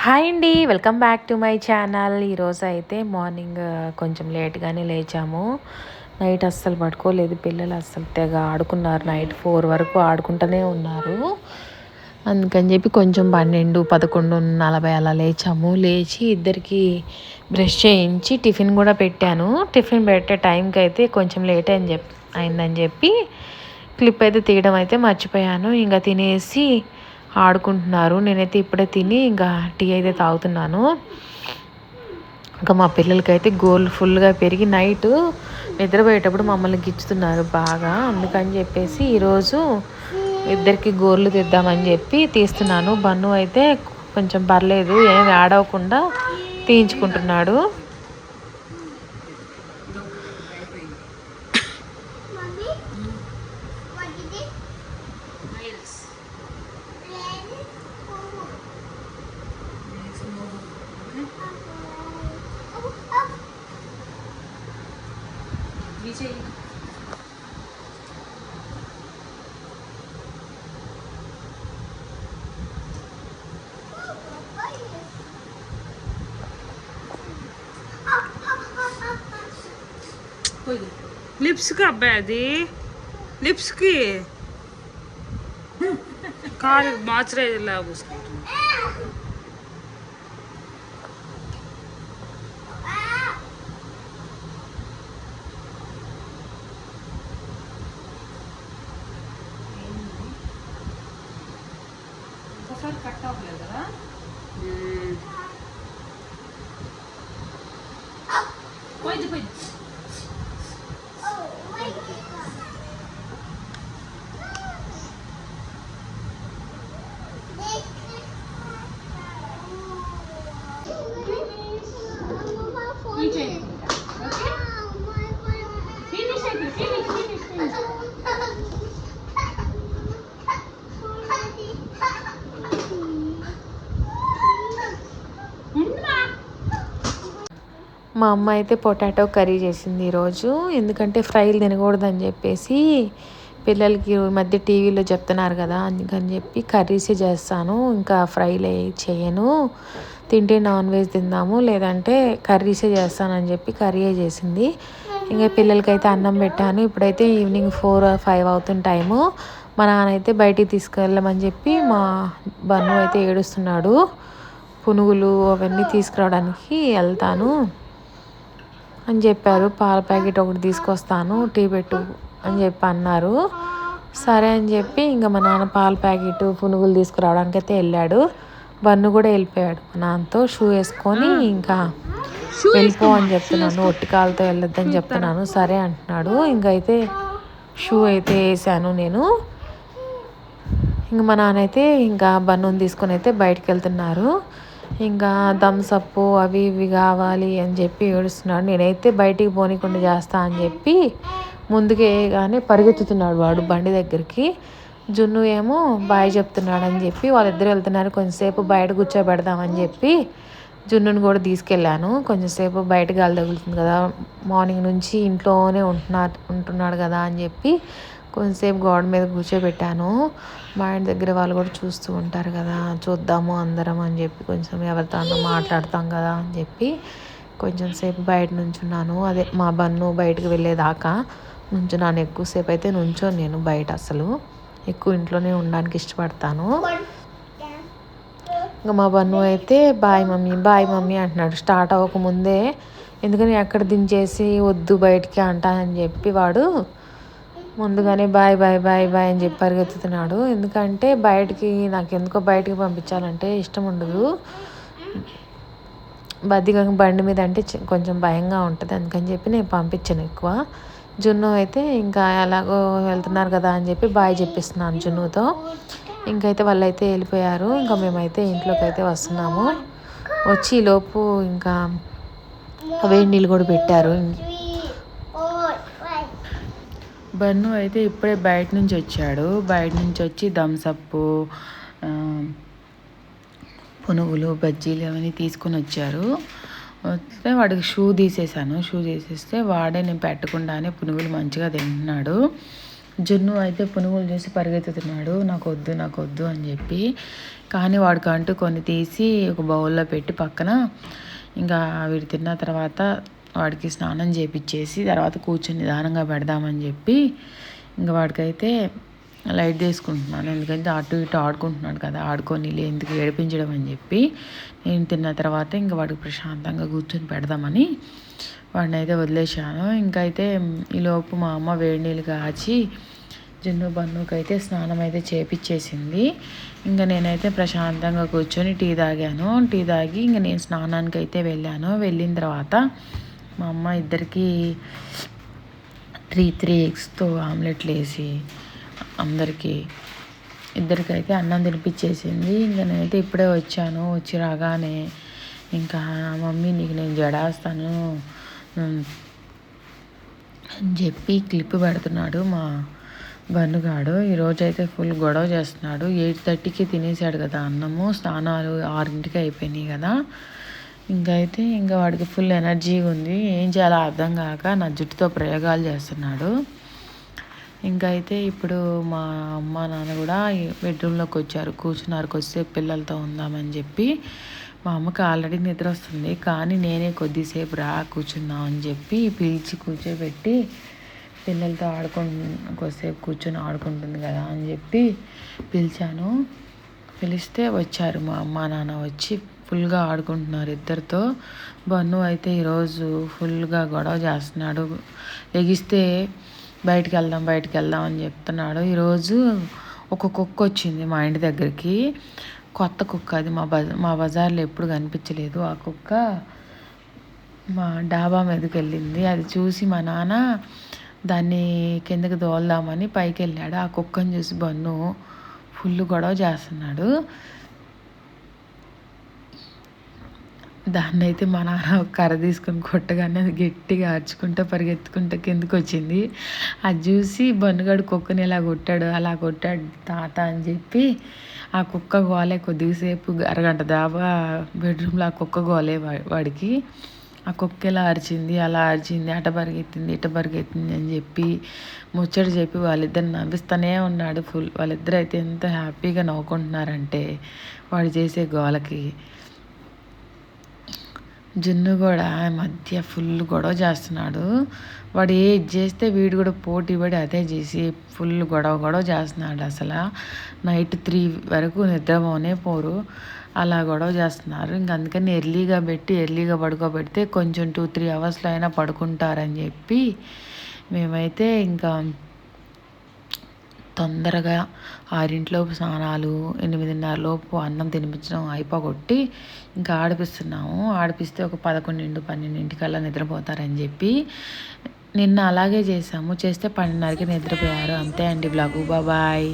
Hi అండి, welcome back to my channel. ఈరోజు అయితే మార్నింగ్ కొంచెం లేట్గానే లేచాము. నైట్ అస్సలు పడుకోలేదు, పిల్లలు అస్సలు తెగ ఆడుకున్నారు. నైట్ 4 వరకు ఆడుకుంటూనే ఉన్నారు. అందుకని చెప్పి కొంచెం 12, 11:40 అలా లేచాము. లేచి ఇద్దరికి బ్రష్ చేయించి టిఫిన్ కూడా పెట్టాను. టిఫిన్ పెట్టే టైంకి అయితే కొంచెం లేట్ అయిందని చెప్పి క్లిప్ అయితే తీయడం అయితే మర్చిపోయాను. ఇంకా తినేసి ఆడుకుంటున్నారు. నేనైతే ఇప్పుడే తిని ఇంకా టీ అయితే తాగుతున్నాను. ఇంకా మా పిల్లలకైతే గోళ్ళు ఫుల్గా పెరిగి నైట్ నిద్రపోయేటప్పుడు మమ్మల్ని గిచ్చుతున్నారు బాగా. అందుకని చెప్పేసి ఈరోజు ఇద్దరికి గోర్లు తీద్దామని చెప్పి తీస్తున్నాను. బన్ను అయితే కొంచెం పర్లేదు, ఏం యాడ్ అవ్వకుండా తీయించుకుంటున్నాడు. లిప్స్కి అబ్బాయి అది లిప్స్కి కాలు మాయిశ్చరైజర్ లాగా పూసుకుంటుంది. కట్ అవ్వలేదు కదా. పోయింది పోయింది. మా అమ్మ అయితే పొటాటో కర్రీ చేసింది ఈరోజు. ఎందుకంటే ఫ్రైలు తినకూడదని చెప్పేసి పిల్లలకి ఈ మధ్య టీవీలో చెప్తున్నారు కదా, అందుకని చెప్పి కర్రీసే చేస్తాను, ఇంకా ఫ్రైలు చేయను. తింటే నాన్ వెజ్ తిందాము, లేదంటే కర్రీసే చేస్తానని చెప్పి కర్రీయే చేసింది. ఇంకా పిల్లలకైతే అన్నం పెట్టాను. ఇప్పుడైతే ఈవినింగ్ 4 or 5 అవుతున్న టైము. మా నాన్న అయితే బయటికి తీసుకెళ్ళమని చెప్పి మా బన్ను అయితే ఏడుస్తున్నాడు. పునుగులు అవన్నీ తీసుకురావడానికి వెళ్తాను అని చెప్పారు. పాల ప్యాకెట్ ఒకటి తీసుకొస్తాను, టీ పెట్టు అని చెప్పి అన్నారు. సరే అని చెప్పి ఇంకా మా నాన్న పాల ప్యాకెట్ పునుగులు తీసుకురావడానికి అయితే వెళ్ళాడు. బన్ను కూడా వెళ్ళిపోయాడు మా నాన్నతో. షూ వేసుకొని ఇంకా వెళ్ళిపో అని చెప్తున్నాను, ఒట్టి కాళ్ళతో వెళ్ళొద్దని చెప్తున్నాను. సరే అంటున్నాడు. ఇంకైతే షూ అయితే వేసాను నేను. ఇంక మా నాన్న అయితే ఇంకా బన్నుని తీసుకొని అయితే బయటకు వెళ్తున్నారు. ఇంకా థమ్సప్ అవి ఇవి కావాలి అని చెప్పి ఏడుస్తున్నాడు. నేనైతే బయటికి పోనీకుండా చేస్తా అని చెప్పి ముందుకే కానీ పరిగెత్తుతున్నాడు వాడు బండి దగ్గరికి. జున్ను ఏమో బాయ్ చెప్తున్నాడు అని చెప్పి వాళ్ళిద్దరు వెళ్తున్నారు. కొంచెంసేపు బయట కూర్చోబెడదామని చెప్పి జున్నుని కూడా తీసుకెళ్ళాను. కొంచెంసేపు బయట గాలి తగులుతుంది కదా, మార్నింగ్ నుంచి ఇంట్లోనే ఉంటున్నాడు కదా అని చెప్పి కొంచెంసేపు గోడ మీద కూర్చోబెట్టాను. మా ఇంటి దగ్గర వాళ్ళు కూడా చూస్తూ ఉంటారు కదా, చూద్దాము అందరం అని చెప్పి కొంచెం ఎవరితో మాట్లాడతాం కదా అని చెప్పి కొంచెం సేపు బయట నుంచున్నాను. అదే మా బన్ను బయటకు వెళ్ళేదాకా నుంచున్నాను. ఎక్కువసేపు అయితే నుంచోను నేను బయట, అసలు ఎక్కువ ఇంట్లోనే ఉండడానికి ఇష్టపడతాను. ఇంకా మా బన్ను అయితే బాయ్ మమ్మీ అంటున్నాడు స్టార్ట్ అవ్వకముందే. ఎందుకని ఎక్కడ దించేసి వద్దు బయటికి అంటానని చెప్పి వాడు ముందుగానే బాయ్ బాయ్ బాయ్ బాయ్ అని చెప్పి పరిగెత్తుతున్నాడు. ఎందుకంటే బయటికి నాకు ఎందుకో బయటికి పంపించాలంటే ఇష్టం ఉండదు. బద్దిగా బండి మీద అంటే కొంచెం భయంగా ఉంటుంది, అందుకని చెప్పి నేను పంపించాను ఎక్కువ. జున్ను అయితే ఇంకా ఎలాగో వెళ్తున్నారు కదా అని చెప్పి బాయ్ చెప్పిస్తున్నాను జున్నుతో. ఇంకైతే వాళ్ళు అయితే వెళ్ళిపోయారు. ఇంకా మేమైతే ఇంట్లోకి అయితే వస్తున్నాము. వచ్చి లోపు ఇంకా వేడి నీళ్ళు కూడా పెట్టారు. బన్ను అయితే ఇప్పుడే బయట నుంచి వచ్చాడు. బయట నుంచి వచ్చి థమ్సప్, పునుగులు, బజ్జీలు అవన్నీ తీసుకొని వచ్చారు. వస్తే వాడికి షూ తీసేసాను. షూ తీసేస్తే వాడే నేను పెట్టకుండానే పునుగులు మంచిగా తింటున్నాడు. జున్ను అయితే పునుగులు చేసి పరిగెత్తుతున్నాడు, నాకు వద్దు అని చెప్పి. కానీ వాడికంటూ కొన్ని తీసి ఒక బౌల్లో పెట్టి పక్కన, ఇంకా వీడు తిన్న తర్వాత వాడికి స్నానం చేపిచ్చేసి తర్వాత కూర్చొని నిదానంగా పెడదామని చెప్పి ఇంకా వాడికైతే లైట్ తీసుకుంటున్నాను. ఎందుకంటే అటు ఇటు ఆడుకుంటున్నాడు కదా, ఆడుకొని ఎందుకు ఏడిపించడం అని చెప్పి నేను తిన్న తర్వాత ఇంకా వాడికి ప్రశాంతంగా కూర్చొని పెడదామని వాడిని అయితే వదిలేశాను. ఇంకైతే ఈలోపు మా అమ్మ వేడి నీళ్ళు కాచి జున్ను బన్నుకైతే స్నానం అయితే చేపిచ్చేసింది. ఇంకా నేనైతే ప్రశాంతంగా కూర్చొని టీ తాగాను. టీ తాగి ఇంకా నేను స్నానానికి అయితే వెళ్ళాను. వెళ్ళిన తర్వాత మా అమ్మ ఇద్దరికి 3 ఎగ్స్తో ఆమ్లెట్లు వేసి ఇద్దరికైతే అన్నం తినిపించేసింది. ఇంకా నేనైతే ఇప్పుడే వచ్చాను. వచ్చి రాగానే ఇంకా మమ్మీ నీకు నేను జడేస్తాను అని చెప్పి క్లిప్ పెడుతున్నాడు మా బన్నుగాడు. ఈరోజైతే ఫుల్ గొడవ చేస్తున్నాడు. 8:30కి తినేసాడు కదా అన్నము, స్నానాలు 6ంటికి అయిపోయినాయి కదా. ఇంకా వాడికి ఫుల్ ఎనర్జీగా ఉంది. ఏం చేయాలో అర్థం కాక నా జుట్టుతో ప్రయోగాలు చేస్తున్నాడు. ఇంకైతే ఇప్పుడు మా అమ్మ నాన్న కూడా బెడ్రూమ్లోకి వచ్చారు, కూర్చున్నారు. కొద్దిసేపు పిల్లలతో ఉందామని చెప్పి. మా అమ్మకి ఆల్రెడీ నిద్ర వస్తుంది, కానీ నేనే కొద్దిసేపు కూర్చుందాం అని చెప్పి పిలిచి కూర్చోబెట్టి పిల్లలతో కొద్దిసేపు కూర్చొని ఆడుకుంటుంది కదా అని చెప్పి పిలిచాను. పిలిస్తే వచ్చారు మా అమ్మ నాన్న. వచ్చి ఫుల్గా ఆడుకుంటున్నారు ఇద్దరితో. బన్ను అయితే ఈరోజు ఫుల్గా గొడవ చేస్తున్నాడు. లెగిస్తే బయటికి వెళ్దాం అని చెప్తున్నాడు. ఈరోజు ఒక కుక్క వచ్చింది మా ఇంటి దగ్గరికి, కొత్త కుక్క. అది మా బజార్లో ఎప్పుడు కనిపించలేదు. ఆ కుక్క మా డాబా మీదకి వెళ్ళింది. అది చూసి మా నాన్న దాన్ని కిందకి దోల్దామని పైకి వెళ్ళాడు. ఆ కుక్కని చూసి బన్ను ఫుల్ గొడవ చేస్తున్నాడు. దాన్ని అయితే మా నాన్న ఒక కర్ర తీసుకొని కొట్టగానే అది గట్టిగా అరుచుకుంటూ పరిగెత్తుకుంటూ కిందకి వచ్చింది. అది చూసి బన్నుగాడు కుక్కని అలా కొట్టాడు తాత అని చెప్పి ఆ కుక్క గోలే కొద్దిసేపు అరగంట దాబా బెడ్రూమ్లో ఆ కుక్క గోలే వాడికి. ఆ కుక్క ఇలా అరిచింది, అలా అరిచింది, అట పరిగెత్తింది అని చెప్పి ముచ్చట చెప్పి వాళ్ళిద్దరు నవ్విస్తూనే ఉన్నాడు ఫుల్. వాళ్ళిద్దరు అయితే ఎంత హ్యాపీగా నవ్వుకుంటున్నారంటే వాడు చేసే గోలకి. జున్ను కూడా మధ్య ఫుల్ గొడవ చేస్తున్నాడు. వాడు ఏది చేస్తే వీడు కూడా పోటీ పడి అదే చేసి ఫుల్ గొడవ చేస్తున్నాడు. అసలు నైట్ 3 వరకు నిద్రపోనే పోరు, అలా గొడవ చేస్తున్నారు. ఇంక అందుకని ఎర్లీగా పడుకోబెడితే కొంచెం 2-3 అవర్స్లో అయినా పడుకుంటారని చెప్పి మేమైతే ఇంకా తొందరగా 6ంటిలోపు స్నానాలు, 8:30లోపు అన్నం తినిపించడం అయిపోగొట్టి ఇంకా ఆడిపిస్తే ఒక 11-12కల్లా నిద్రపోతారని చెప్పి నిన్న అలాగే చేసాము. చేస్తే 12:30కి నిద్రపోయారు. అంతే అండి బ్లాగు. బాయ్.